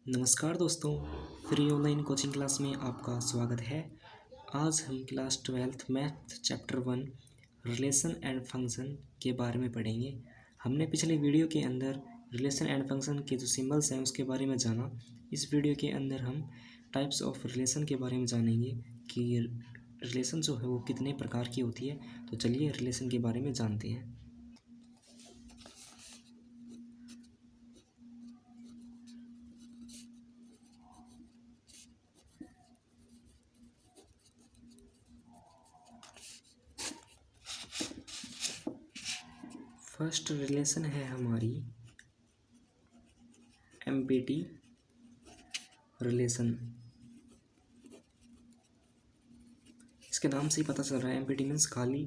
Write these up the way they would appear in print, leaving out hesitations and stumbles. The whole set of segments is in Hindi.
नमस्कार दोस्तों, फ्री ऑनलाइन कोचिंग क्लास में आपका स्वागत है। आज हम class 12th math chapter 1 relation and function के बारे में पढ़ेंगे। हमने पिछले वीडियो के अंदर रिलेशन एंड फंक्शन के जो सिंबल्स हैं उसके बारे में जाना। इस वीडियो के अंदर हम टाइप्स ऑफ रिलेशन के बारे में जानेंगे कि रिलेशन जो है वो कितने प्रकार की होती है। तो चलिए रिलेशन के बारे में जानते हैं। फर्स्ट रिलेशन है हमारी एम्प्टी रिलेशन। इसके नाम से ही पता चल रहा है एम्प्टी मीन्स खाली,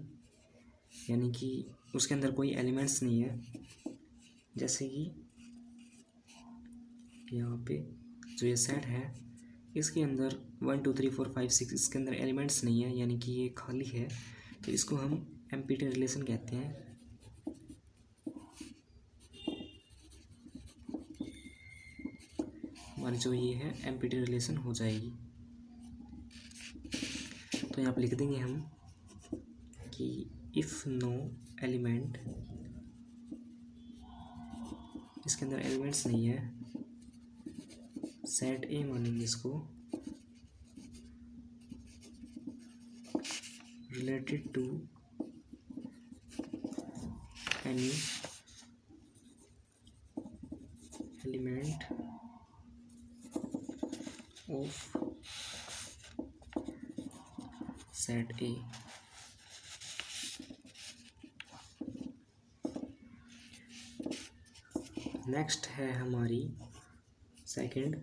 यानी कि उसके अंदर कोई एलिमेंट्स नहीं है। जैसे कि यहाँ पे जो ये सेट है इसके अंदर 1 2 3 4 5 6 इसके अंदर एलिमेंट्स नहीं है, यानी कि ये खाली है। तो इसको हम एम्प्टी रिलेशन कहते हैं। हमारी जो ये है एम्प्टी रिलेशन हो जाएगी। तो यहाँ पे लिख देंगे हम कि इफ़ नो एलिमेंट, इसके अंदर एलिमेंट्स नहीं है, सेट ए मानेंगे इसको, related to any element of set A. Next है हमारी second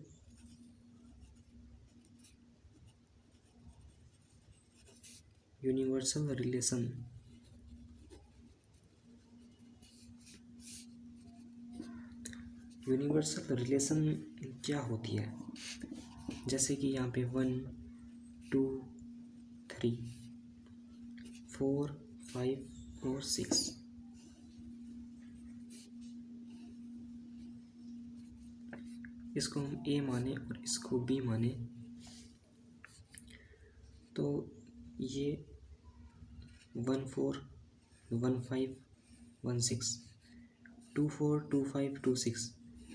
universal relation. Universal relation क्या होती है? जैसे कि यहाँ पे 1 2 3 4 5 और 6, इसको हम ए माने और इसको बी माने, तो ये 1 4 1 5 1 6 2 4 2 5 2 6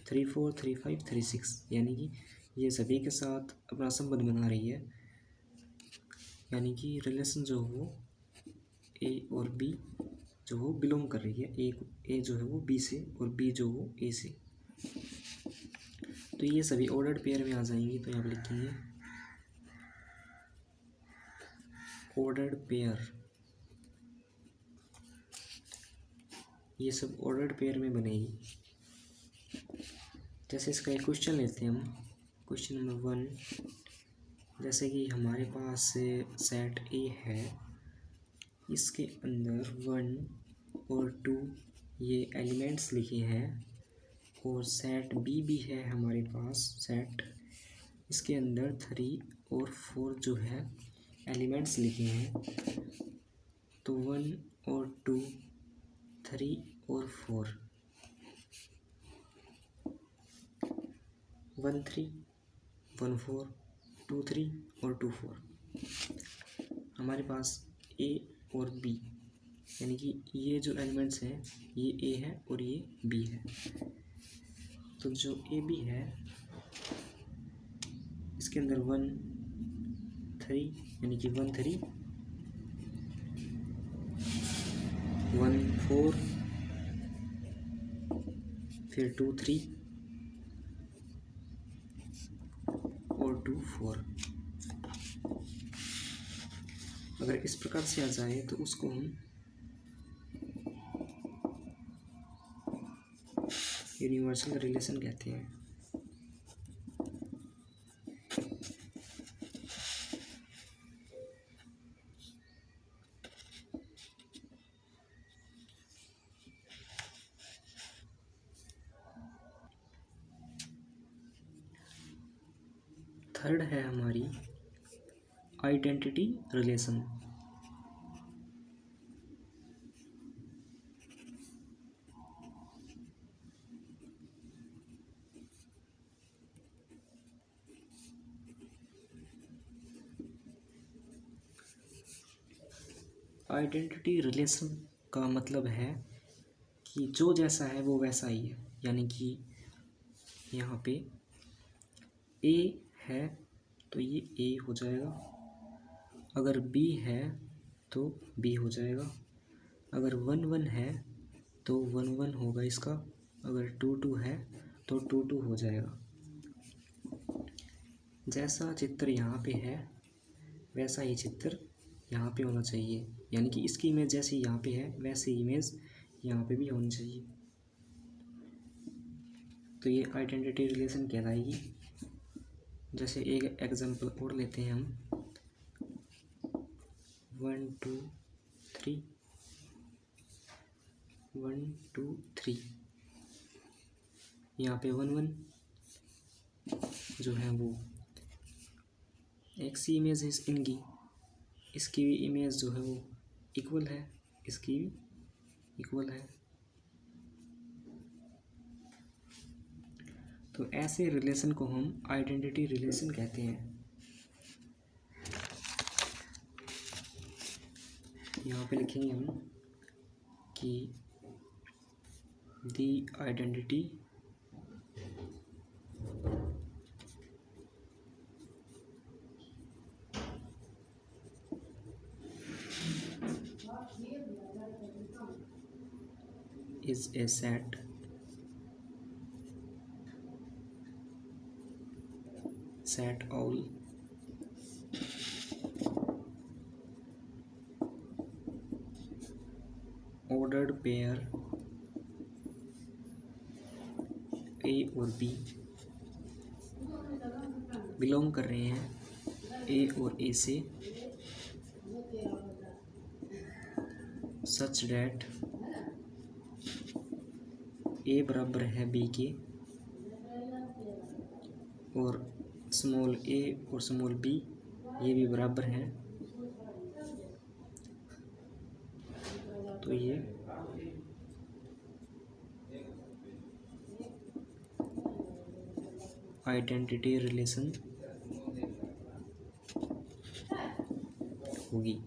3 4 3 5 3 6, यानी कि ये सभी के साथ अपना संबंध बना रही है। यानी कि रिलेशन जो हो ए और बी जो हो बिलोंग कर रही है, ए जो है वो बी से और बी जो हो ए से। तो ये सभी ऑर्डर्ड पेयर में आ जाएंगी। तो यहाँ पर लिखेंगे ऑर्डर्ड पेयर, ये सब ऑर्डर्ड पेयर में बनेगी। जैसे इसका एक क्वेश्चन लेते हैं हम, क्वेश्चन नंबर 1। जैसे कि हमारे पास सेट ए है, इसके अंदर 1 और 2 ये एलिमेंट्स लिखे हैं, और सेट बी भी है हमारे पास सेट, इसके अंदर 3 और 4 जो है एलिमेंट्स लिखे हैं। तो 1 और 2 3 और 4 1 3 1 4 2 3 और 2 4 हमारे पास ए और बी, यानी कि ये जो एलिमेंट्स हैं ये ए है और ये बी है। तो जो ए बी है इसके अंदर 1 3, यानी कि 1 3 1 4 फिर 2 3 और 2 4। अगर इस प्रकार से आ जाए तो उसको हम यूनिवर्सल रिलेशन कहते हैं। थर्ड है हमारी आइडेंटिटी रिलेशन। आइडेंटिटी रिलेशन का मतलब है कि जो जैसा है वो वैसा ही है, यानी कि यहाँ पे ए है तो ये ए हो जाएगा, अगर बी है तो बी हो जाएगा, अगर 1 1 है तो 1 1 होगा इसका, अगर 2 2 है तो 2 2 हो जाएगा। जैसा चित्र यहाँ पे है वैसा ही चित्र यहाँ पे होना चाहिए, यानी कि इसकी इमेज जैसी यहाँ पे है वैसी इमेज यहाँ पे भी होनी चाहिए। तो ये आइडेंटिटी रिलेशन कहलाएगी। जैसे एक एग्जांपल और लेते हैं हम, 1 2 3 1 2 3, यहाँ पे 1 1 जो है वो एक सी इमेज है इनकी, इसकी भी इमेज जो है वो इक्वल है, इसकी भी इक्वल है। तो ऐसे रिलेशन को हम आइडेंटिटी रिलेशन कहते हैं। यहाँ पे लिखेंगे हम कि दी identity is a set all ordered pair A और B बिलोंग कर रहे हैं A और A से, सच डैट A बराबर है B के और स्मॉल a और स्मॉल b ये भी बराबर हैं। तो ये आइडेंटिटी रिलेशन होगी।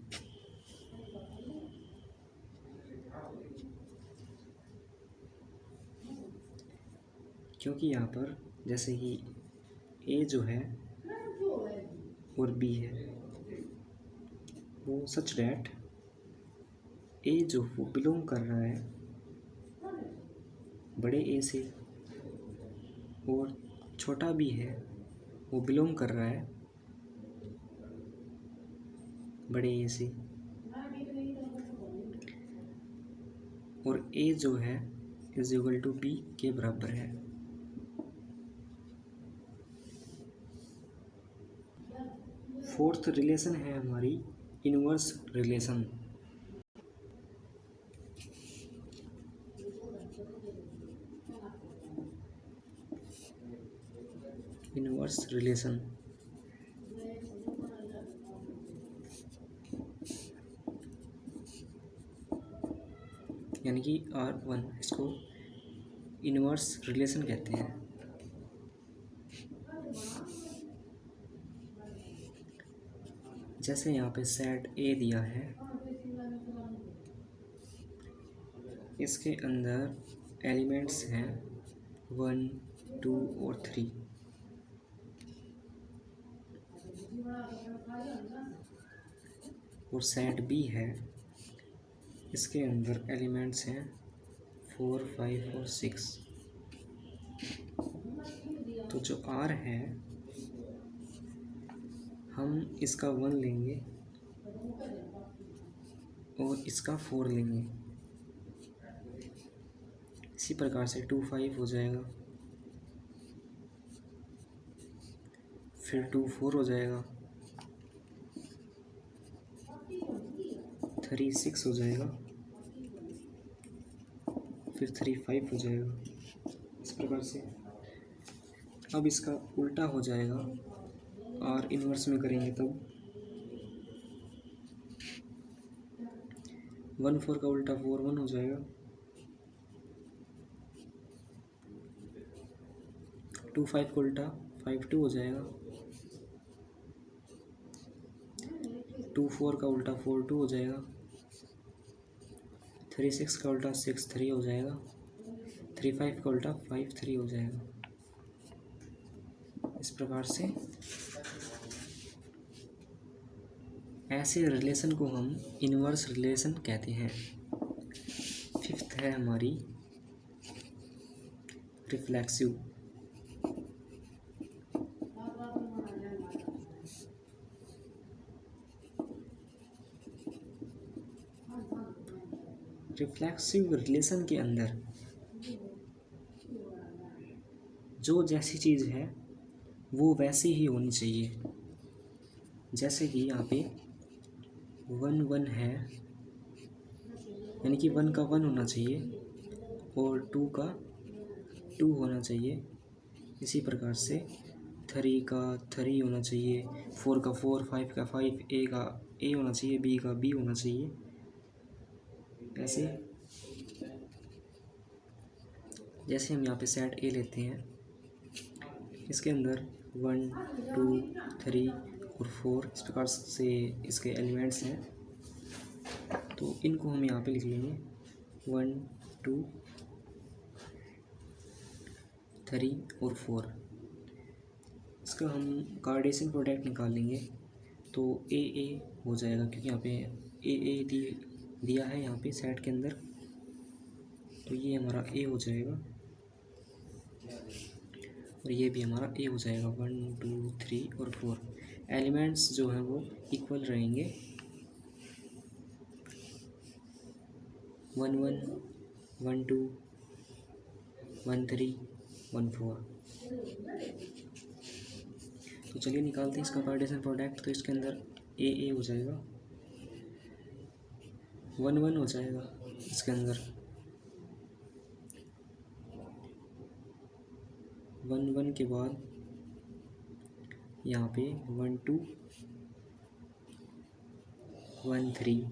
क्योंकि यहाँ पर जैसे कि ए जो है और बी है वो सच डैट ए जो वो बिलोंग कर रहा है बड़े ए से और छोटा बी है वो बिलोंग कर रहा है बड़े ए से, और ए जो है इज इक्वल टू बी के बराबर है। फोर्थ रिलेशन है हमारी इनवर्स रिलेशन। इनवर्स रिलेशन यानी कि R1, इसको इनवर्स रिलेशन कहते हैं। जैसे यहाँ पे सेट ए दिया है, इसके अंदर एलिमेंट्स हैं 1 2 और 3। और सेट बी है, इसके अंदर एलिमेंट्स हैं 4 5 और 6। तो जो R है हम इसका 1 लेंगे और इसका 4 लेंगे। इसी प्रकार से 2 5 हो जाएगा, फिर 2 4 हो जाएगा, 3 6 हो जाएगा, फिर 3 5 हो जाएगा। इस प्रकार से अब इसका उल्टा हो जाएगा और इन्वर्स में करेंगे तब 1 4 का उल्टा 4 1 हो जाएगा, 2 5 का उल्टा 5 2 हो जाएगा, 2 4 का उल्टा 4 2 हो जाएगा, 3 6 का उल्टा 6 3 हो जाएगा, 3 5 का उल्टा 5 3 हो जाएगा। इस प्रकार से ऐसे रिलेशन को हम इनवर्स रिलेशन कहते हैं। फिफ्थ है हमारी रिफ्लेक्सिव। रिफ्लेक्सिव रिलेशन के अंदर जो जैसी चीज़ है वो वैसी ही होनी चाहिए। जैसे कि यहाँ पे 1 1 है, यानी कि 1 का 1 होना चाहिए और 2 का 2 होना चाहिए। इसी प्रकार से 3 का 3 होना चाहिए, 4 का 4, 5 का 5, ए का ए होना चाहिए, बी का बी होना चाहिए। ऐसे जैसे हम यहाँ पे सेट ए लेते हैं, इसके अंदर 1 2 3 और 4 इस प्रकार से इसके एलिमेंट्स हैं। तो इनको हम यहाँ पे लिख लेंगे 1 2 3 और 4। इसका हम कार्टेशियन प्रोडक्ट निकालेंगे तो ए हो जाएगा, क्योंकि यहाँ पे ए दिया है यहाँ पे सेट के अंदर, तो ये हमारा ए हो जाएगा और ये भी हमारा ए हो जाएगा। 1 2 3 और 4 एलिमेंट्स जो हैं वो इक्वल रहेंगे। 1 1 1 2 1 3 1 4। तो चलिए निकालते हैं इसका कार्टेशियन प्रोडक्ट। तो इसके अंदर ए हो जाएगा, 1 1 हो जाएगा इसके अंदर, 1 1 के बाद यहाँ पे 1 2 1 3।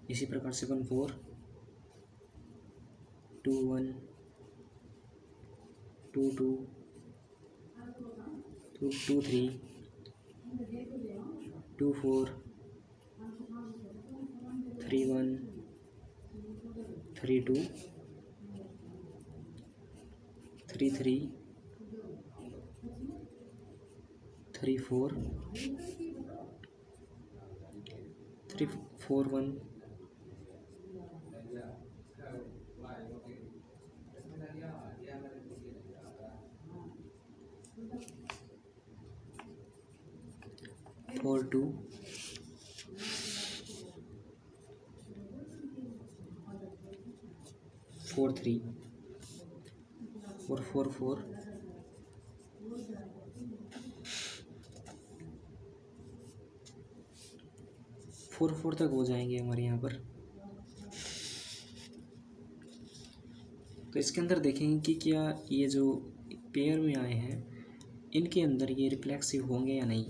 इसी प्रकार से 1 4 2 1 2 2 2 3 2 4 3 1 3 2 3 3 3 4 3 4 1 4 2 4 3 और 4 4 4 4 तक हो जाएंगे हमारे यहाँ पर। तो इसके अंदर देखेंगे कि क्या ये जो पेयर में आए हैं इनके अंदर ये रिफ्लेक्सिव होंगे या नहीं।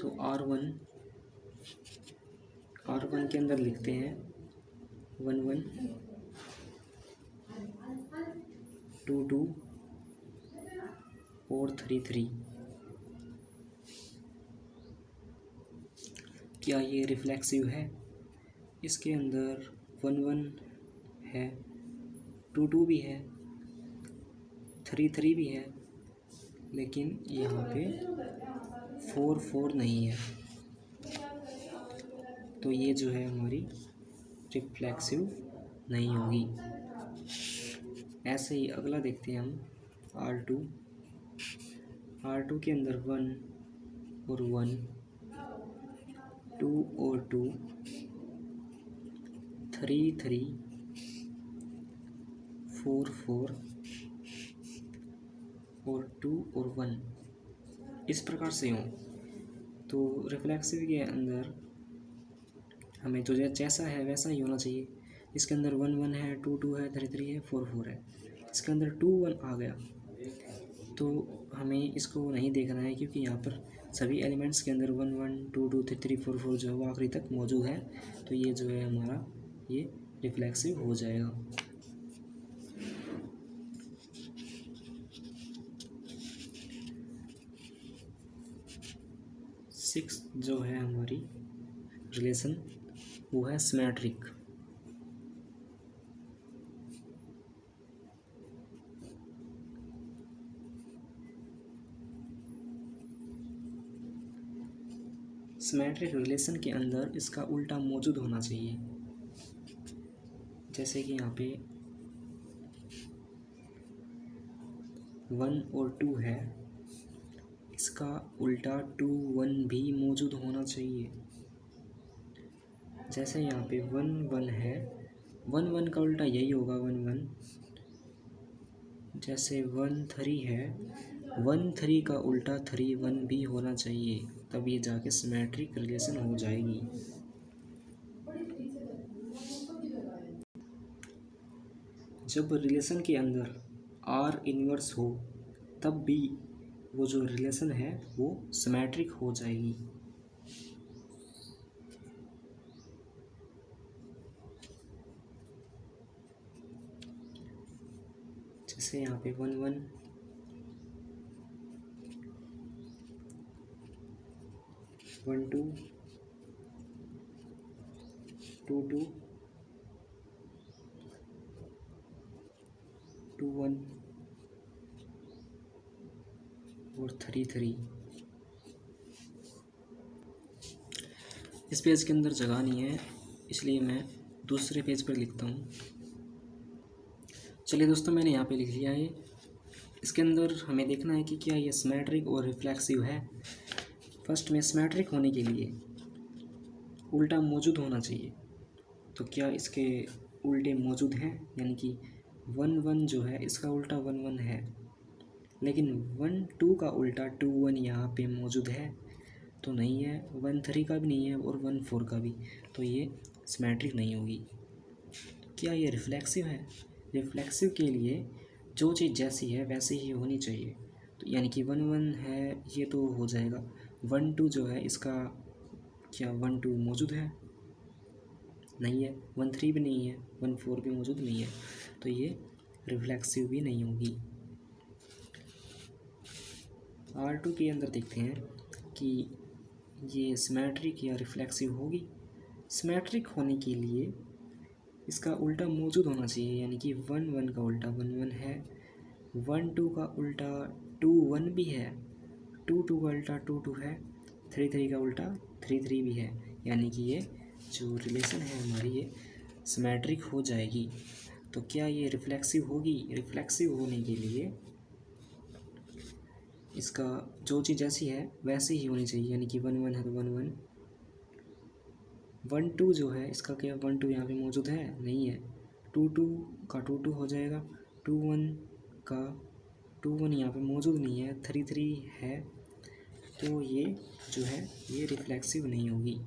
तो R1 के अंदर लिखते हैं 1 1 2 2 और 3 3। क्या ये रिफ्लेक्सिव है? इसके अंदर 1 1 है, 2 2 भी है, 3 3 भी है, लेकिन यहाँ पे 4 4 नहीं है। तो ये जो है हमारी रिफ्लेक्सिव नहीं होगी। ऐसे ही अगला देखते हैं हम R2 के अंदर 1 और 1, 2 और 2, 3 3 4 4 और 2 और 1 इस प्रकार से हों। तो रिफ्लेक्सिव के अंदर हमें तो जैसा है वैसा ही होना चाहिए। इसके अंदर 1 1 है, 2 2 है, 3 3 है, 4 4 है। इसके अंदर 2 1 आ गया तो हमें इसको नहीं देखना है, क्योंकि यहाँ पर सभी एलिमेंट्स के अंदर 1 1 2 2 3 3 4 4 जो है वो आखिरी तक मौजूद है। तो ये जो है हमारा ये रिफ्लेक्सिव हो जाएगा। सिक्स जो है हमारी रिलेशन वो है सिमेट्रिक। सिमेट्रिक रिलेशन के अंदर इसका उल्टा मौजूद होना चाहिए। जैसे कि यहाँ पे 1 और 2 है, इसका उल्टा 2 1 भी मौजूद होना चाहिए। जैसे यहाँ पे 1 1 है, 1 1 का उल्टा यही होगा 1 1। जैसे 1 3 है, 1 3 का उल्टा 3 1 भी होना चाहिए, तब ये जाके सिमेट्रिक रिलेशन हो जाएगी। जब रिलेशन के अंदर आर इन्वर्स हो तब भी वो जो रिलेशन है वो सिमेट्रिक हो जाएगी। जैसे यहाँ पे 1 1 1 2 2 2 2 1 और 3 3। इस पेज के अंदर जगह नहीं है, इसलिए मैं दूसरे पेज पर लिखता हूँ। चलिए दोस्तों, मैंने यहाँ पे लिख लिया है। इसके अंदर हमें देखना है कि क्या ये सिमेट्रिक और रिफ्लेक्सिव है। फर्स्ट में सिमेट्रिक होने के लिए उल्टा मौजूद होना चाहिए, तो क्या इसके उल्टे मौजूद हैं, यानी कि 1 1 जो है इसका उल्टा 1 1 है, लेकिन 1 2 का उल्टा 2 1 यहाँ पे मौजूद है तो नहीं है। 1 3 का भी नहीं है और 1 4 का भी, तो ये सिमेट्रिक नहीं होगी। क्या ये रिफ्लेक्सिव है? रिफ्लेक्सिव के लिए जो चीज़ जैसी है वैसी ही होनी चाहिए, तो यानी कि 1 1 है ये तो हो जाएगा। 1 2 जो है इसका क्या 1 2 मौजूद है? नहीं है। 1 3 भी नहीं है, 1 4 भी मौजूद नहीं है, तो ये रिफ्लेक्सिव भी नहीं होगी। R2 के अंदर देखते हैं कि ये सिमेट्रिक या रिफ्लेक्सिव होगी। सिमेट्रिक होने के लिए इसका उल्टा मौजूद होना चाहिए, यानी कि 1 1 का उल्टा 1 1 है, 1 2 का उल्टा 2 1 भी है, 2 2 का उल्टा 2 2 है, 3 3 का उल्टा 3 3 भी है, यानी कि ये जो रिलेशन है हमारी ये सिमेट्रिक हो जाएगी। तो क्या ये रिफ्लेक्सिव होगी? रिफ्लेक्सिव होने के लिए इसका जो चीज़ जैसी है वैसी ही होनी चाहिए, यानी कि 1 1 है तो 1 1। 1 2 जो है इसका क्या 1 2 यहाँ पे मौजूद है? नहीं है। 2 2 का 2 2 हो जाएगा, 2 1 का 2 1 यहाँ पे मौजूद नहीं है, 3 3 है, तो ये जो है ये रिफ्लेक्सिव नहीं होगी।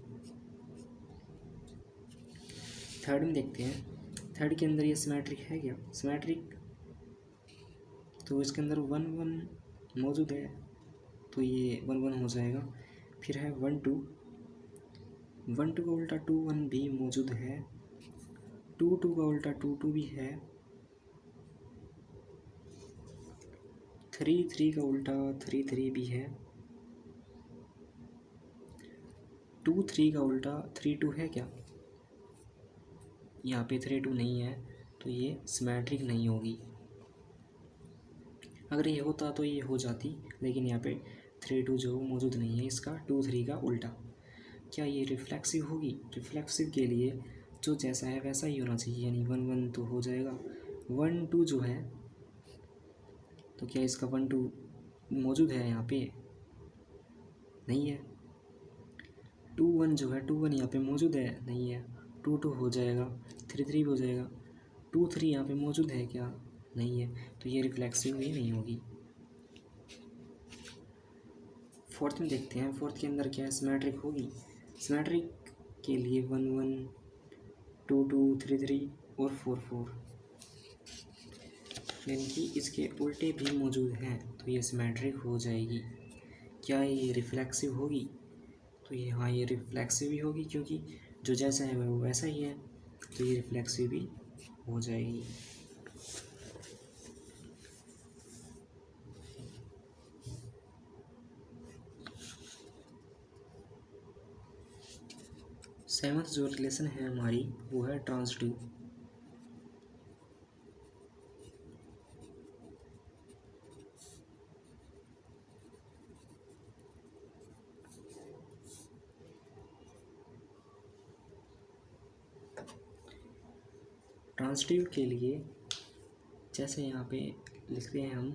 थर्ड में देखते हैं, थर्ड के अंदर ये सिमेट्रिक है क्या? सिमेट्रिक तो इसके अंदर 1 1 मौजूद है, तो ये 1 1 हो जाएगा। फिर है 1 2, 1 2 का उल्टा 2 1 भी मौजूद है, 2 2 का उल्टा 2 2 भी है, 3 3 का उल्टा 3 3 भी है, 2 3 का उल्टा 3 2 है क्या? यहाँ पे 3 2 नहीं है, तो ये सिमेट्रिक नहीं होगी। अगर ये होता तो ये हो जाती, लेकिन यहाँ पे 3 2 जो मौजूद नहीं है, इसका 2 3 का उल्टा। क्या ये रिफ्लेक्सिव होगी? रिफ्लेक्सिव के लिए जो जैसा है वैसा ही होना चाहिए, यानी 1 1 तो हो जाएगा। 1 2 जो है तो क्या इसका 1 2 मौजूद है यहाँ पे? नहीं है। 2 1 जो है 2 1 यहाँ पे मौजूद है? नहीं है। 2 2 हो जाएगा, 3 3 भी हो जाएगा। 2 3 यहाँ पे मौजूद है क्या? नहीं है, तो ये रिफ्लेक्सिव ही नहीं होगी। फोर्थ में देखते हैं, फोर्थ के अंदर क्या है सिमेट्रिक होगी। सिमेट्रिक के लिए 1 1 2 2 3 3 और 4 4, यानी कि इसके उल्टे भी मौजूद हैं, तो ये सिमेट्रिक हो जाएगी। क्या ये रिफ्लेक्सिव होगी? तो ये हाँ ये रिफ्लेक्सिव भी होगी, क्योंकि जो जैसा है वो वैसा ही है, तो ये रिफ्लेक्सिव भी हो जाएगी। सेवंथ जो रिलेशन है हमारी वो है ट्रांजिटिव। ट्रांजिटिव के लिए जैसे यहाँ पे लिखते हैं हम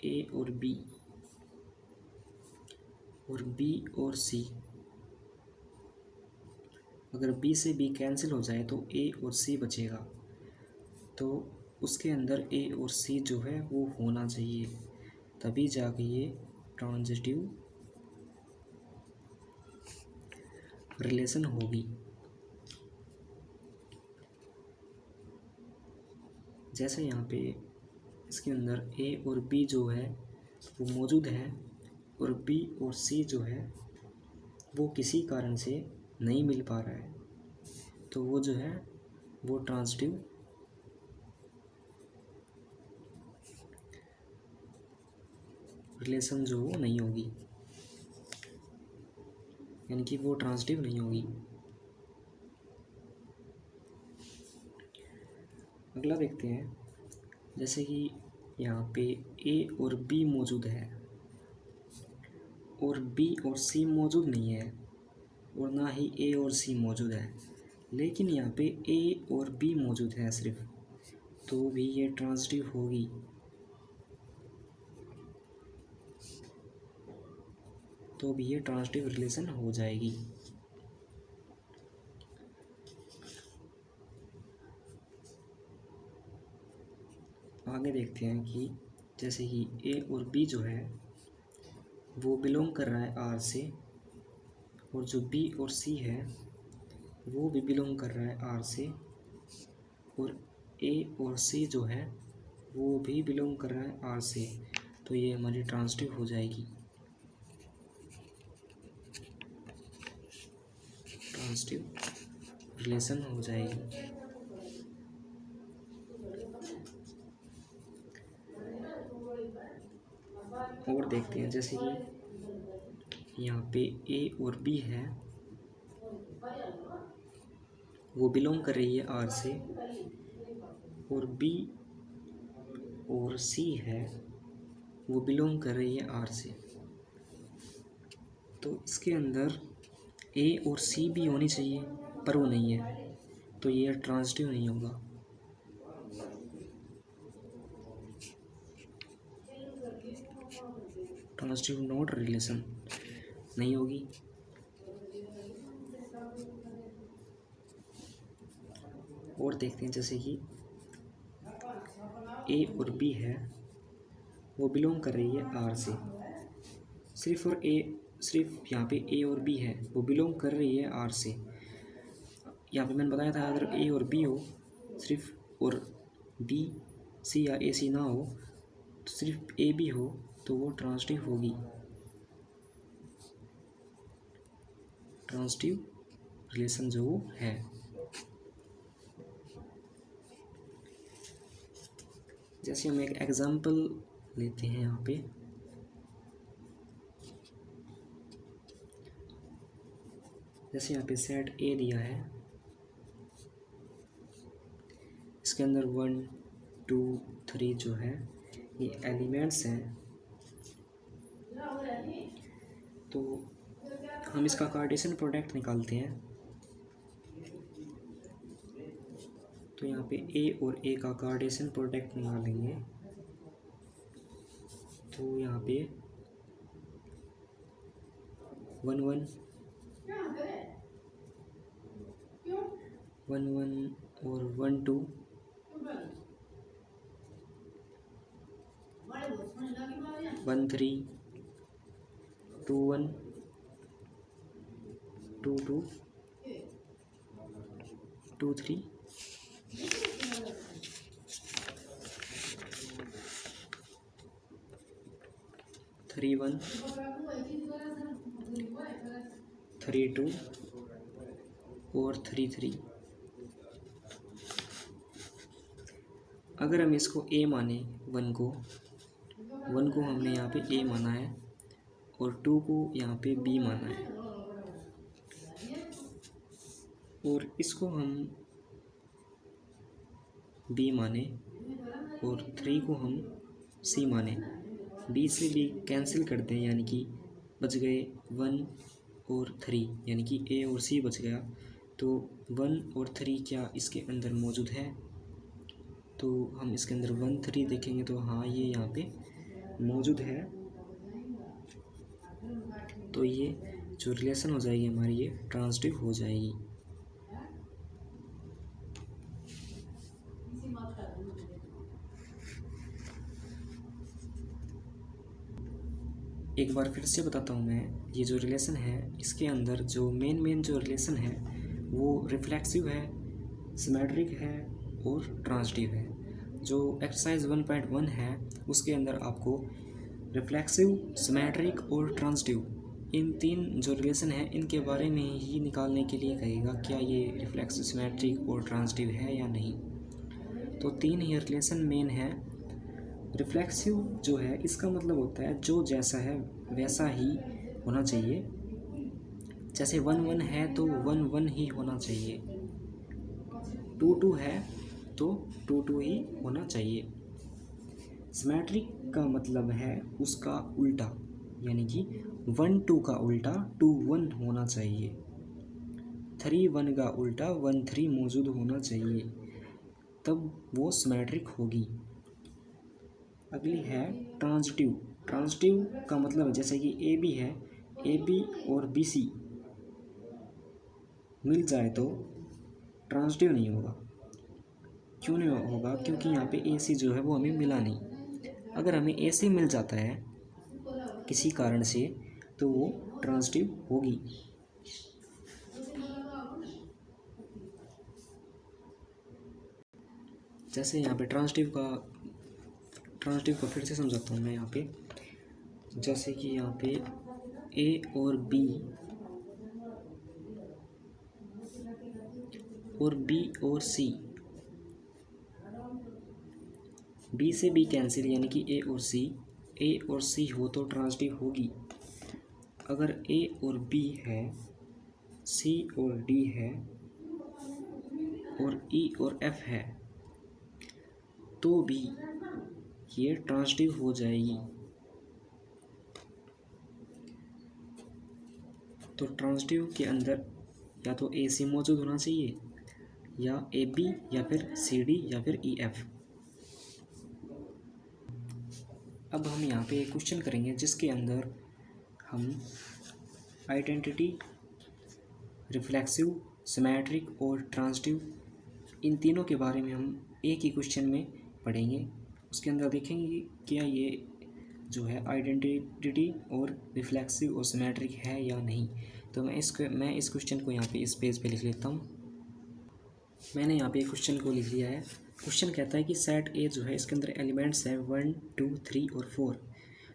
ए और बी और सी। अगर बी से बी कैंसिल हो जाए तो ए और सी बचेगा, तो उसके अंदर ए और सी जो है वो होना चाहिए, तभी जाके ये ट्रांजिटिव रिलेशन होगी। जैसे यहाँ पे इसके अंदर ए और बी जो है वो मौजूद है और बी और सी जो है वो किसी कारण से नहीं मिल पा रहा है, तो वो जो है वो ट्रांजिटिव रिलेशन जो वो नहीं होगी, यानी कि वो ट्रांजिटिव नहीं होगी। अगला देखते हैं, जैसे कि यहाँ पे ए और बी मौजूद है और बी और सी मौजूद नहीं है और ना ही ए और सी मौजूद है, लेकिन यहाँ पे ए और बी मौजूद है सिर्फ, तो भी ये ट्रांजिटिव होगी। तो भी ये ट्रांजिटिव रिलेशन हो जाएगी। आगे देखते हैं कि जैसे कि ए और बी जो है वो बिलोंग कर रहा है आर से, और जो बी और सी है वो भी बिलोंग कर रहा है आर से, और ए और सी जो है वो भी बिलोंग कर रहा है आर से, तो ये हमारी ट्रांजिटिव हो जाएगी। ट्रांजिटिव रिलेशन हो जाएगी। और देखते हैं, जैसे कि यहाँ पे ए और बी है वो बिलोंग कर रही है आर से, और बी और सी है वो बिलोंग कर रही है आर से, तो इसके अंदर ए और सी भी होनी चाहिए पर वो नहीं है, तो ये ट्रांजिटिव नहीं होगा। ट्रांजिटिव नोड रिलेशन नहीं होगी। और देखते हैं, जैसे कि ए और बी है वो बिलोंग कर रही है आर से, सिर्फ यहाँ पे ए और बी है वो बिलोंग कर रही है आर से। यहाँ पे मैंने बताया था अगर ए और बी हो सिर्फ, और बी सी या ए सी ना हो, तो सिर्फ ए बी हो, तो वो ट्रांजिटिव होगी। ट्रांजिटिव रिलेशन जो वो है। जैसे हम एक एग्जांपल लेते हैं यहाँ पे, जैसे यहाँ पे सेट ए दिया है, इसके अंदर 1 2 3 जो है ये एलिमेंट्स हैं, तो हम इसका कार्टेशियन प्रोडक्ट निकालते हैं। तो यहाँ पे ए और ए का कार्टेशियन प्रोडक्ट निकालेंगे, तो यहाँ पे 1 1 1 1 और 1 2 1 3 2 1 2 2 2 3 3 1 3 2 और 3 3। अगर हम इसको ए माने, 1 को हमने यहाँ पे ए माना है और 2 को यहाँ पे बी माना है, और इसको हम बी माने और 3 को हम सी माने। बी से बी कैंसिल कर दें, यानी कि बच गए 1 और 3, यानी कि ए और सी बच गया। तो 1 और 3 क्या इसके अंदर मौजूद है? तो हम इसके अंदर 1 3 देखेंगे तो हाँ, ये यहाँ पे मौजूद है। तो ये जो रिलेशन हो जाएगी हमारी, ये ट्रांजिटिव हो जाएगी। एक बार फिर से बताता हूँ मैं, ये जो रिलेशन है इसके अंदर जो मेन जो रिलेशन है वो रिफ्लेक्सिव है, सिमेट्रिक है और ट्रांजिटिव है। जो एक्सरसाइज 1.1 है उसके अंदर आपको रिफ्लेक्सिव, सिमेट्रिक और ट्रांजिटिव, इन 3 जो रिलेशन है इनके बारे में ही निकालने के लिए कहेगा क्या ये रिफ्लेक्सिव, सिमेट्रिक और ट्रांजिटिव है या नहीं। तो 3 ही रिलेशन मेन है। रिफ्लेक्सिव जो है इसका मतलब होता है जो जैसा है वैसा ही होना चाहिए। जैसे 1 1 है तो 1 1 ही होना चाहिए, 2 2 है तो 2 2 ही होना चाहिए। सिमेट्रिक का मतलब है उसका उल्टा, यानी कि 1 2 का उल्टा 2 1 होना चाहिए, 3 1 का उल्टा 1 3 मौजूद होना चाहिए, तब वो सिमेट्रिक होगी। अगली है ट्रांजिटिव। ट्रांजिटिव का मतलब जैसे कि ए बी है, ए बी और बी सी मिल जाए तो ट्रांजिटिव नहीं होगा। क्यों नहीं होगा? क्योंकि यहाँ पे ए सी जो है वो हमें मिला नहीं। अगर हमें ए सी मिल जाता है किसी कारण से तो वो ट्रांजिटिव होगी। जैसे यहाँ पे ट्रांजिटिव का फिर से समझाता हूँ मैं यहाँ पे। जैसे कि यहाँ पे ए और बी और सी, बी से बी कैंसिल, यानी कि ए और सी हो तो ट्रांजिटिव होगी। अगर ए और बी है, सी और डी है और ई और एफ है तो भी ये ट्रांजिटिव हो जाएगी। तो ट्रांजिटिव के अंदर या तो ए सी मौजूद होना चाहिए, या ए बी, या फिर सी डी, या फिर ई एफ। अब हम यहाँ पे एक क्वेश्चन करेंगे जिसके अंदर हम आइडेंटिटी, रिफ्लेक्सिव, सिमेट्रिक और ट्रांजिटिव, इन तीनों के बारे में हम एक ही क्वेश्चन में पढ़ेंगे। उसके अंदर देखेंगे कि क्या ये जो है आइडेंटिटी और रिफ्लेक्सिव और सिमेट्रिक है या नहीं। तो मैं इस क्वेश्चन को यहाँ पे इस पेज पे लिख लेता हूँ। मैंने यहाँ पे क्वेश्चन को लिख लिया है। क्वेश्चन कहता है कि सेट ए जो है इसके अंदर एलिमेंट्स है 1 2 3 और 4।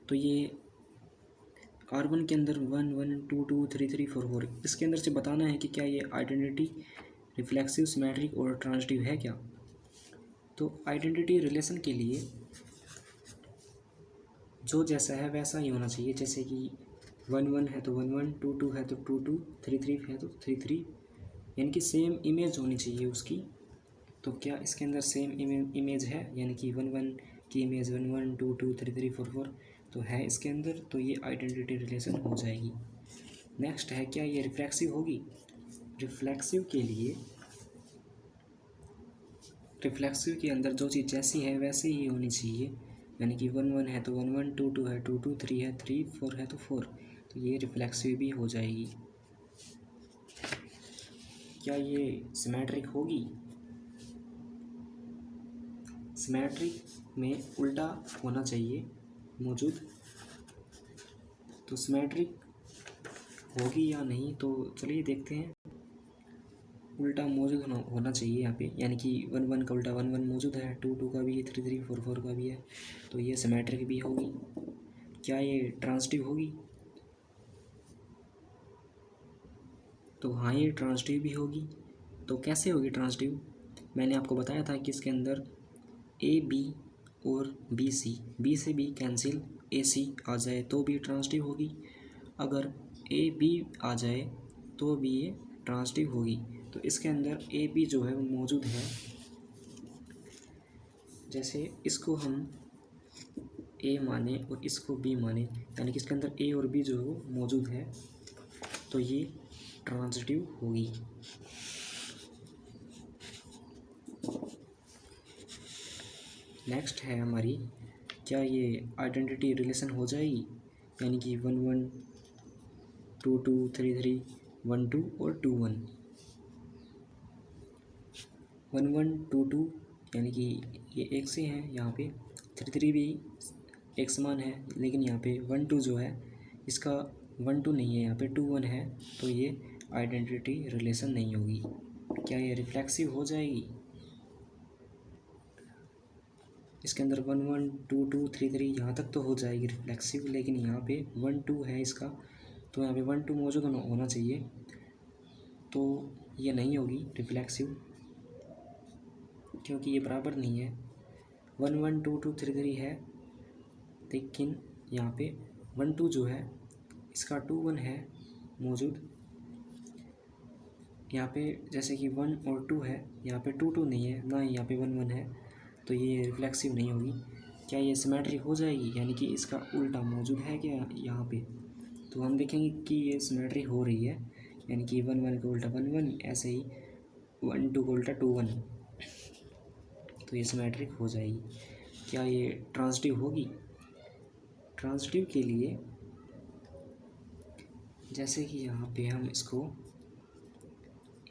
तो ये R1 के अंदर 1 1 2 2 3 3 4 4, इसके अंदर से बताना है कि क्या ये आइडेंटिटी, रिफ्लेक्सिव, सिमेट्रिक और ट्रांजिटिव है क्या। तो आइडेंटिटी रिलेशन के लिए जो जैसा है वैसा ही होना चाहिए। जैसे कि 1 1 है तो 1 1, 2 2 है तो 2 2, 3 3 है तो 3 3, यानी कि सेम इमेज होनी चाहिए उसकी। तो क्या इसके अंदर सेम इमेज है, यानी कि 1 1 की इमेज 1 1 2 2 3 3 4 4 तो है इसके अंदर, तो ये आइडेंटिटी रिलेशन हो जाएगी। नेक्स्ट है क्या ये रिफ्लेक्सिव होगी। रिफ्लेक्सिव के अंदर जो चीज़ जैसी है वैसे ही होनी चाहिए, यानी कि 1 1 है तो 1 1, 2 2 है 2 2, 3 है 3, 4 है तो 4, तो ये रिफ्लेक्सिव भी हो जाएगी। क्या ये सिमेट्रिक होगी। सिमेट्रिक में उल्टा होना चाहिए मौजूद, तो सिमेट्रिक होगी या नहीं, तो चलिए देखते हैं। उल्टा मौजूद होना चाहिए यहाँ पे, यानी कि 1 1 का उल्टा 1 1 मौजूद है, 2 2 का भी है, 3 3 4 4 का भी है, तो ये सिमेट्रिक भी होगी। क्या ये ट्रांजिटिव होगी। तो हाँ, ये ट्रांजिटिव भी होगी। तो कैसे होगी ट्रांजिटिव। मैंने आपको बताया था कि इसके अंदर ए बी और बी सी, बी से बी कैंसिल, ए सी आ जाए तो भी ट्रांजिटिव होगी। अगर ए बी आ जाए तो भी ये ट्रांजिटिव होगी। तो इसके अंदर ए बी जो है वो मौजूद है। जैसे इसको हम ए माने और इसको बी माने, यानी कि इसके अंदर ए और बी जो है वो मौजूद है, तो ये ट्रांजिटिव होगी। नेक्स्ट है हमारी, क्या ये आइडेंटिटी रिलेशन हो जाएगी, यानी कि 1 1 2 2 3 3 1 2 और 2 1 1 1 2 2, यानी कि ये एक से हैं, यहाँ पे 3 3 भी एक समान है, लेकिन यहाँ पे 1 2 जो है इसका 1 2 नहीं है, यहाँ पे 2 1 है, तो ये आइडेंटिटी रिलेशन नहीं होगी। क्या ये रिफ्लेक्सिव हो जाएगी? इसके अंदर 1 1 2 2 3 3 यहाँ तक तो हो जाएगी रिफ्लेक्सिव, लेकिन यहाँ पे 1 2 है इसका, तो यहाँ पे 1 2 मौजूद होना चाहिए, तो ये नहीं होगी रिफ्लेक्सिव, क्योंकि ये बराबर नहीं है। 1 1 2 2 3 3 है, लेकिन यहाँ पे 1 2 जो है इसका 2 1 है मौजूद, यहाँ पे जैसे कि 1 और 2 है, यहाँ पे 2 2 नहीं है, ना ही यहाँ पे 1 1 है, तो ये रिफ्लेक्सिव नहीं होगी। क्या ये सिमेट्रिक हो जाएगी, यानी कि इसका उल्टा मौजूद है क्या यहाँ पे? तो हम देखेंगे कि ये सिमेट्रिक हो रही है, यानी कि 1 1 का उल्टा 1 1, ऐसे ही 1 2 का उल्टा 2 1, तो ये सिमेट्रिक हो जाएगी। क्या ये ट्रांजिटिव होगी? ट्रांजिटिव के लिए जैसे कि यहाँ पे हम इसको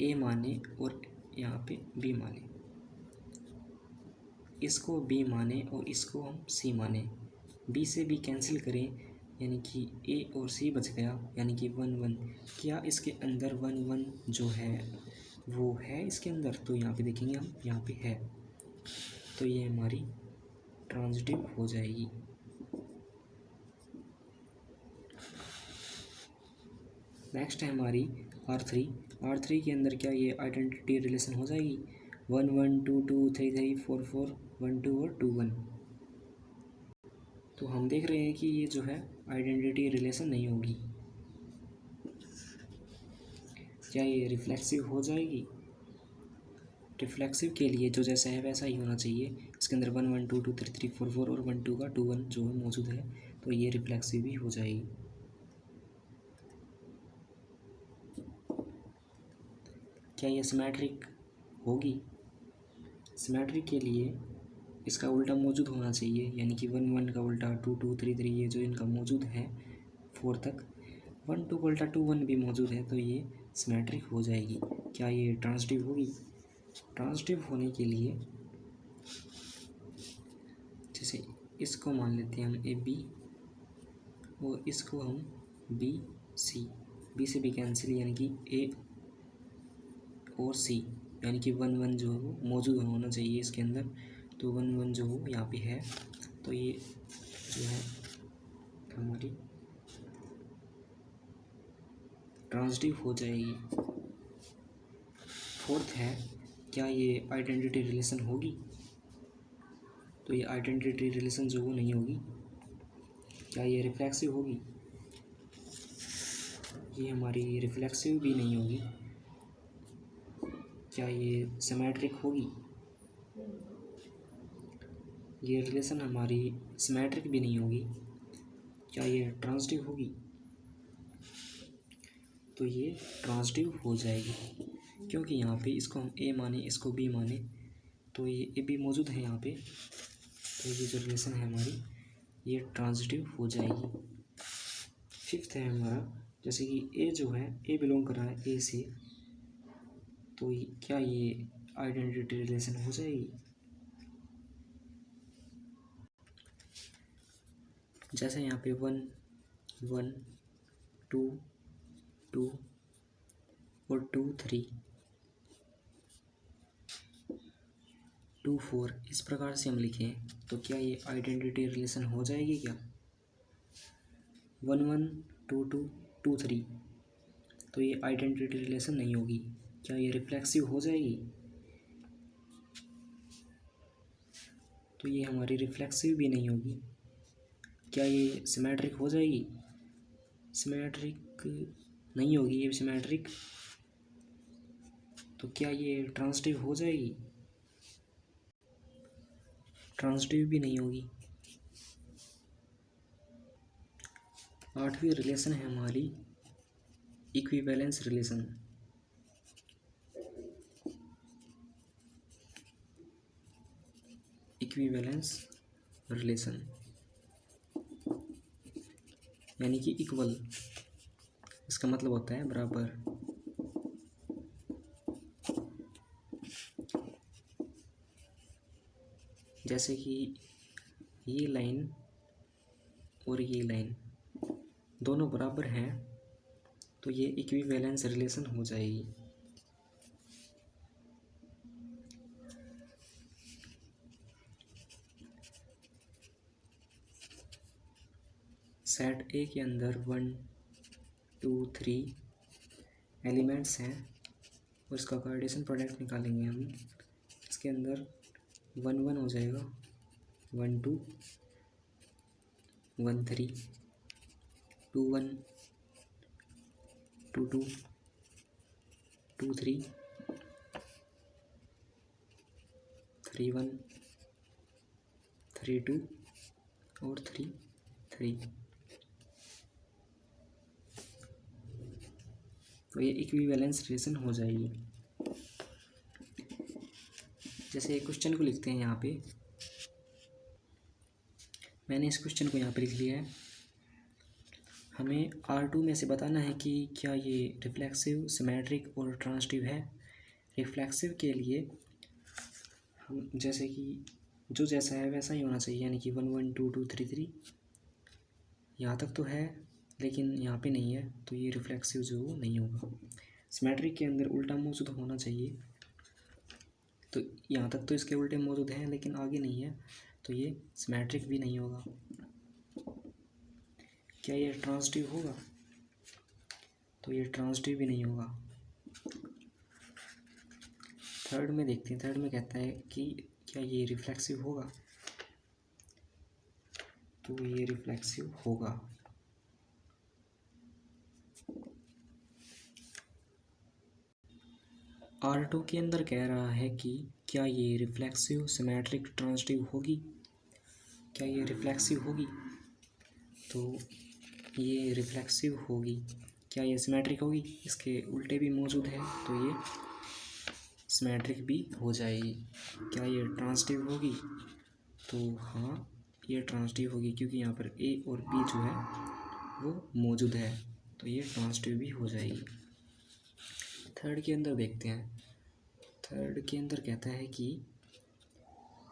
ए माने और यहाँ पे बी माने, इसको बी माने और इसको हम सी माने, बी से बी कैंसिल करें, यानी कि ए और सी बच गया, यानी कि 1 1। क्या इसके अंदर 1 1 जो है वो है इसके अंदर? तो यहाँ पे देखेंगे हम, यहाँ पे है, तो ये हमारी ट्रांजिटिव हो जाएगी। नेक्स्ट है हमारी R3। R3 के अंदर क्या ये आइडेंटिटी रिलेशन हो जाएगी? 1 1 2 2 3 3 4 4 1 2 और 2 1। तो हम देख रहे हैं कि ये जो है आइडेंटिटी रिलेशन नहीं होगी। क्या ये रिफ्लेक्सिव हो जाएगी? रिफ्लेक्सिव के लिए जो जैसा है वैसा ही होना चाहिए, इसके अंदर 1 1 2 2 3 3 4 4 और 1 2 का 2 1 जो है मौजूद है, तो ये रिफ्लेक्सिव भी हो जाएगी। क्या ये सिमेट्रिक होगी? सिमेट्रिक के लिए इसका उल्टा मौजूद होना चाहिए, यानी कि 1 1 का उल्टा 2 2 3 3, ये जो इनका मौजूद है 4 तक, 1 2 का उल्टा 2 1 भी मौजूद है, तो ये सिमेट्रिक हो जाएगी। क्या ये ट्रांजिटिव होगी? ट्रांजिटिव होने के लिए जैसे इसको मान लेते हैं हम ए बी और इसको हम बी सी, बी से बी कैंसिल, यानी कि ए और सी, यानी कि 1 1 जो है वो मौजूद होना चाहिए इसके अंदर, तो 1 1 जो हो यहाँ पे है, तो ये जो है हमारी ट्रांजिटिव हो जाएगी। फोर्थ है, क्या ये आइडेंटिटी रिलेशन होगी? तो ये आइडेंटिटी रिलेशन जो वो नहीं होगी। क्या ये रिफ्लेक्सिव होगी? ये हमारी रिफ्लेक्सिव भी नहीं होगी। क्या ये सिमेट्रिक होगी? ये रिलेशन हमारी सिमेट्रिक भी नहीं होगी। क्या ये ट्रांजिटिव होगी? तो ये ट्रांजिटिव हो जाएगी, क्योंकि यहाँ पे इसको हम ए माने, इसको बी माने, तो ये ए बी मौजूद है यहाँ पे, तो ये जो रिलेशन है हमारी ये ट्रांजिटिव हो जाएगी। फिफ्थ है हमारा, जैसे कि ए जो है ए बिलोंग कर रहा है ए से, तो क्या ये आइडेंटिटी रिलेशन हो जाएगी? जैसे यहाँ पे 1 1 2 2 और 2 3 2 4, इस प्रकार से हम लिखें, तो क्या ये आइडेंटिटी रिलेशन हो जाएगी क्या? 1 1 2 2 2 3, तो ये आइडेंटिटी रिलेशन नहीं होगी। क्या ये रिफ्लेक्सिव हो जाएगी? तो ये हमारी रिफ्लेक्सिव भी नहीं होगी। क्या ये सिमेट्रिक हो जाएगी? सिमेट्रिक नहीं होगी ये सिमेट्रिक, तो क्या ये ट्रांजिटिव हो जाएगी? ट्रांजिटिव भी नहीं होगी। आठवीं रिलेशन है हमारी इक्विवेलेंस रिलेशन। इक्विवेलेंस रिलेशन यानी कि इक्वल, इसका मतलब होता है बराबर। जैसे कि ये लाइन और ये लाइन दोनों बराबर हैं तो ये इक्विवेलेंस रिलेशन हो जाएगी। सेट ए के अंदर 1 2 3 एलिमेंट्स हैं और इसका कार्टेशियन प्रोडक्ट निकालेंगे हम। इसके अंदर 1 1 हो जाएगा, 1 2 1 3 2 1 2 2 2 3 3 1 3 2 और 3 3। तो ये इक्विवेलेंस रिलेशन हो जाएगी। जैसे क्वेश्चन को लिखते हैं यहाँ पे, मैंने इस क्वेश्चन को यहाँ पे लिख लिया है। हमें R2 में से बताना है कि क्या ये रिफ्लेक्सिव, सिमेट्रिक और ट्रांजिटिव है। रिफ्लेक्सिव के लिए हम जैसे कि जो जैसा है वैसा ही होना चाहिए, यानी कि 1 1 2 2 3 3 यहाँ तक तो है, लेकिन यहाँ पे नहीं है तो ये रिफ्लेक्सिव जो नहीं होगा। सिमेट्रिक के अंदर उल्टा मौजूद होना चाहिए, तो यहाँ तक तो इसके उल्टे मौजूद हैं लेकिन आगे नहीं है, तो ये सिमेट्रिक भी नहीं होगा। क्या ये ट्रांजिटिव होगा? तो ये ट्रांजिटिव भी नहीं होगा। थर्ड में देखते हैं, थर्ड में कहता है कि क्या ये रिफ्लेक्सिव होगा? तो ये रिफ्लेक्सिव होगा। R2 के अंदर कह रहा है कि क्या ये रिफ्लेक्सिव, सिमेट्रिक, ट्रांजिटिव होगी। क्या ये रिफ्लेक्सिव होगी? तो ये रिफ्लेक्सिव होगी। क्या ये सिमेट्रिक होगी? इसके उल्टे भी मौजूद है तो ये सिमेट्रिक भी हो जाएगी। क्या ये ट्रांजिटिव होगी? तो हाँ, ये ट्रांजिटिव होगी क्योंकि यहाँ पर ए और बी जो है वो मौजूद है, तो ये ट्रांजिटिव भी हो जाएगी। थर्ड के अंदर देखते हैं। थर्ड के अंदर कहता है कि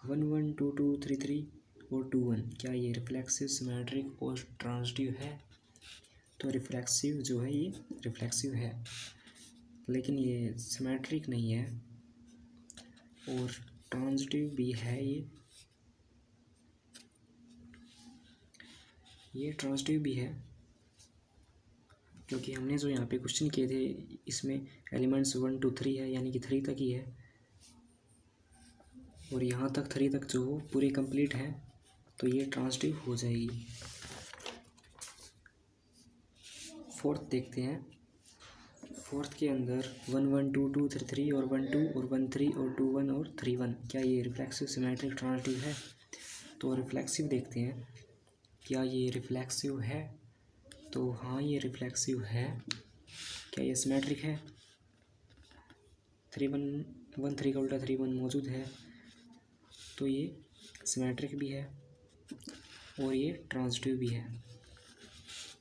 1 1 2 2 3 3 और 2 1 क्या ये रिफ्लेक्सिव, सिमेट्रिक और ट्रांजिटिव है। तो रिफ्लेक्सिव जो है ये रिफ्लेक्सिव है, लेकिन ये सिमेट्रिक नहीं है और ट्रांजिटिव भी है। ये ट्रांजिटिव भी है क्योंकि हमने जो यहाँ पे क्वेश्चन किए थे इसमें एलिमेंट्स 1 2 3 है, यानी कि 3 तक ही है, और यहाँ तक 3 तक जो पूरे कंप्लीट है, तो ये ट्रांजिटिव हो जाएगी। फोर्थ देखते हैं। फोर्थ के अंदर 1 1 2 2 3 3 और 1 2 और 1 3 और 2 1 और 3 1 क्या ये रिफ्लेक्सिव, सिमेट्रिक, ट्रांजिटिव है। तो रिफ्लेक्सिव देखते हैं, क्या ये रिफ्लेक्सिव है। तो हाँ, ये रिफ्लेक्सिव है। क्या ये सिमेट्रिक है? 3 1 1 3 का उल्टा 3 1 मौजूद है, तो ये सिमेट्रिक भी है और ये ट्रांजिटिव भी है।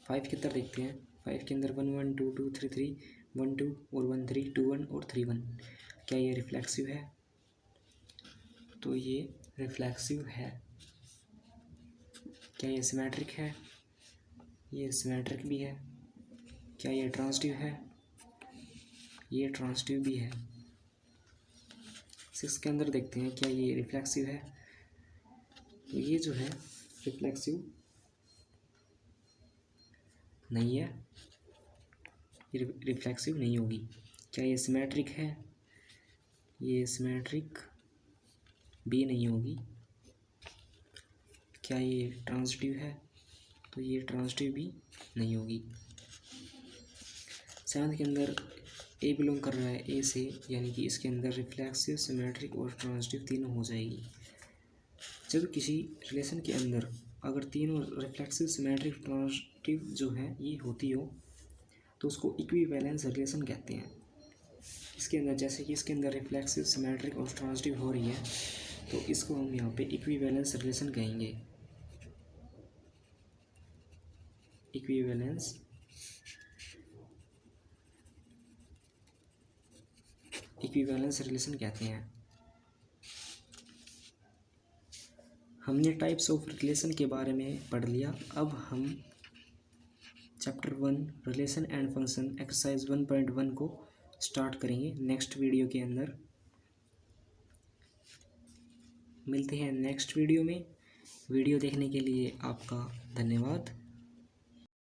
5 के अंदर देखते हैं। 5 के अंदर 1 1 2 2 3 3 1 2 और 1 3 2 1 और 3 1 क्या ये रिफ्लेक्सिव है। तो ये रिफ्लेक्सिव है। क्या ये सिमेट्रिक है? ये सिमेट्रिक भी है। क्या ये ट्रांजिटिव है? ये ट्रांजिटिव भी है। 6 के अंदर देखते हैं, क्या ये रिफ्लेक्सिव है। तो ये जो है रिफ्लेक्सिव नहीं है, ये रिफ्लेक्सिव नहीं होगी। क्या ये सिमेट्रिक है? ये सिमेट्रिक भी नहीं होगी। क्या ये ट्रांजिटिव है? तो ये ट्रांजिटिव भी नहीं होगी। 7 के अंदर ए बिलोंग कर रहा है ए से, यानी कि इसके अंदर रिफ्लेक्सिव, सिमेट्रिक और ट्रांजिटिव तीनों हो जाएगी। जब किसी रिलेशन के अंदर अगर तीनों रिफ्लेक्सिव, सिमेट्रिक, ट्रांजिटिव जो है ये होती हो तो उसको इक्विवेलेंस रिलेशन कहते हैं। इसके अंदर जैसे कि इसके अंदर रिफ्लेक्सिव, सिमेट्रिक और ट्रांजिटिव हो रही है तो इसको हम यहाँ पे इक्विवेलेंस रिलेशन कहेंगे। इक्विवेलेंस रिलेशन कहते हैं। हमने टाइप्स ऑफ रिलेशन के बारे में पढ़ लिया। अब हम chapter 1 relation and function exercise 1.1 को स्टार्ट करेंगे नेक्स्ट वीडियो के अंदर। मिलते हैं नेक्स्ट वीडियो में। वीडियो देखने के लिए आपका धन्यवाद।